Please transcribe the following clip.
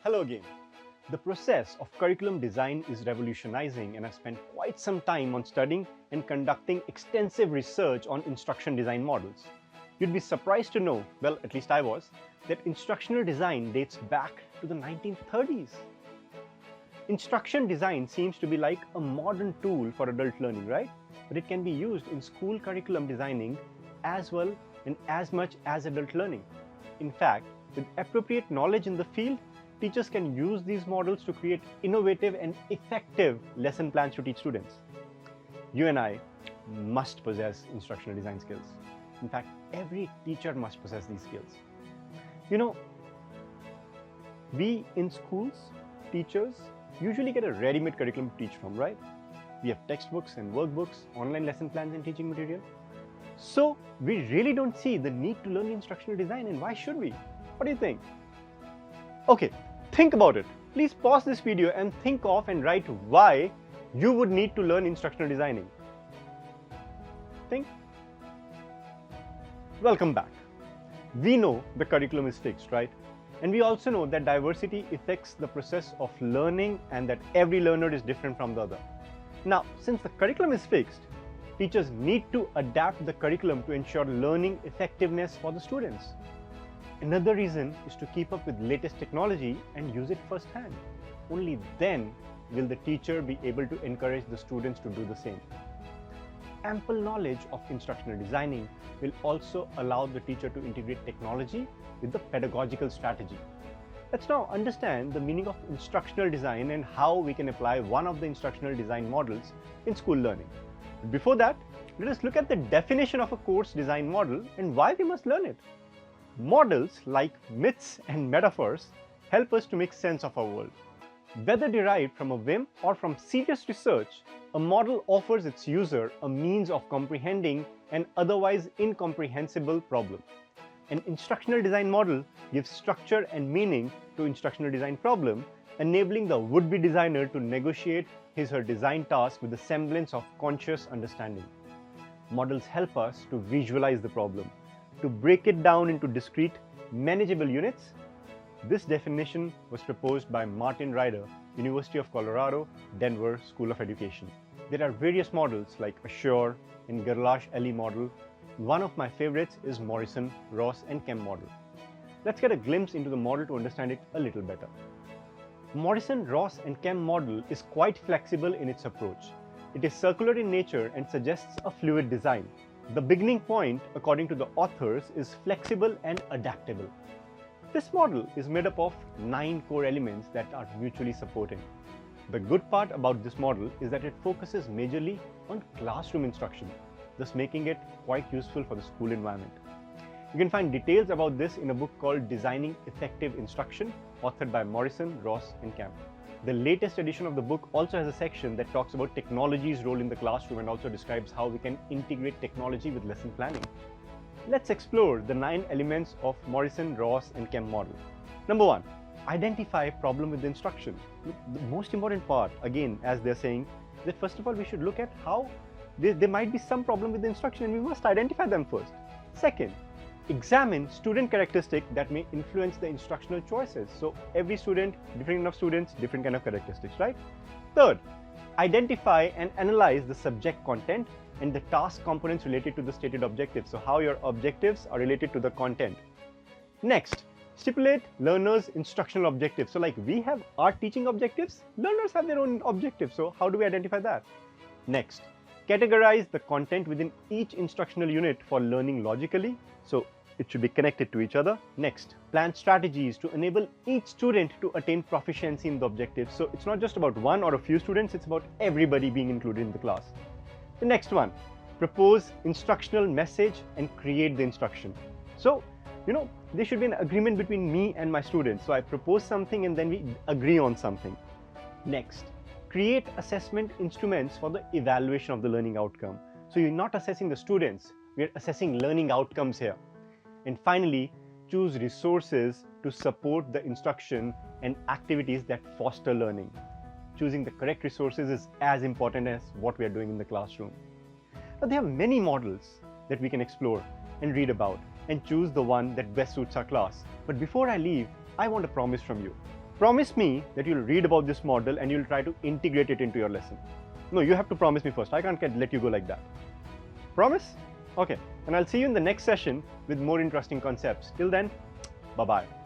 Hello again. The process of curriculum design is revolutionizing, and I've spent quite some time on studying and conducting extensive research on instruction design models. You'd be surprised to know, well, at least I was, that instructional design dates back to the 1930s. Instruction design seems to be like a modern tool for adult learning, right? But it can be used in school curriculum designing as well and as much as adult learning. In fact, with appropriate knowledge in the field, teachers can use these models to create innovative and effective lesson plans to teach students. You and I must possess instructional design skills. In fact, every teacher must possess these skills. You know, we in schools, teachers, usually get a ready-made curriculum to teach from, right? We have textbooks and workbooks, online lesson plans and teaching material. So we really don't see the need to learn instructional design, and why should we? What do you think? Okay, think about it. Please pause this video and think of and write why you would need to learn instructional designing. Think. Welcome back. We know the curriculum is fixed, right? And we also know that diversity affects the process of learning and that every learner is different from the other. Now, since the curriculum is fixed, teachers need to adapt the curriculum to ensure learning effectiveness for the students. Another reason is to keep up with latest technology and use it firsthand. Only then will the teacher be able to encourage the students to do the same. Ample knowledge of instructional designing will also allow the teacher to integrate technology with the pedagogical strategy. Let's now understand the meaning of instructional design and how we can apply one of the instructional design models in school learning. But before that, let us look at the definition of a course design model and why we must learn it. Models like myths and metaphors help us to make sense of our world. Whether derived from a whim or from serious research, a model offers its user a means of comprehending an otherwise incomprehensible problem. An instructional design model gives structure and meaning to instructional design problem, enabling the would-be designer to negotiate his/her design task with a semblance of conscious understanding. Models help us to visualize the problem, to break it down into discrete, manageable units. This definition was proposed by Martin Ryder, University of Colorado, Denver School of Education. There are various models like Assure and Gerlach-Ellie model. One of my favorites is Morrison, Ross and Kemp model. Let's get a glimpse into the model to understand it a little better. Morrison, Ross and Kemp model is quite flexible in its approach. It is circular in nature and suggests a fluid design. The beginning point, according to the authors, is flexible and adaptable. This model is made up of 9 core elements that are mutually supporting. The good part about this model is that it focuses majorly on classroom instruction, thus making it quite useful for the school environment. You can find details about this in a book called Designing Effective Instruction, authored by Morrison, Ross and Kemp. The latest edition of the book also has a section that talks about technology's role in the classroom and also describes how we can integrate technology with lesson planning. Let's explore the 9 elements of Morrison, Ross and Kemp model. Number 1, identify problem with the instruction. The most important part, again, as they're saying, is that first of all, we should look at how there might be some problem with the instruction and we must identify them first. Second, examine student characteristics that may influence the instructional choices. So every student, different enough students, different kind of characteristics, right? Third, identify and analyze the subject content and the task components related to the stated objectives. So how your objectives are related to the content. Next, stipulate learners' instructional objectives. So like we have our teaching objectives, learners have their own objectives. So how do we identify that? Next, categorize the content within each instructional unit for learning logically. So it should be connected to each other. Next, plan strategies to enable each student to attain proficiency in the objectives. So it's not just about one or a few students, it's about everybody being included in the class. The next one, propose instructional message and create the instruction. So, there should be an agreement between me and my students. So I propose something and then we agree on something. Next, create assessment instruments for the evaluation of the learning outcome. So you're not assessing the students, we're assessing learning outcomes here. And finally, choose resources to support the instruction and activities that foster learning. Choosing the correct resources is as important as what we are doing in the classroom. Now, there are many models that we can explore and read about and choose the one that best suits our class. But before I leave, I want a promise from you. promise me that you'll read about this model and you'll try to integrate it into your lesson. No, you have to promise me first. I can't let you go like that. Promise? Okay. And I'll see you in the next session with more interesting concepts. Till then, bye-bye.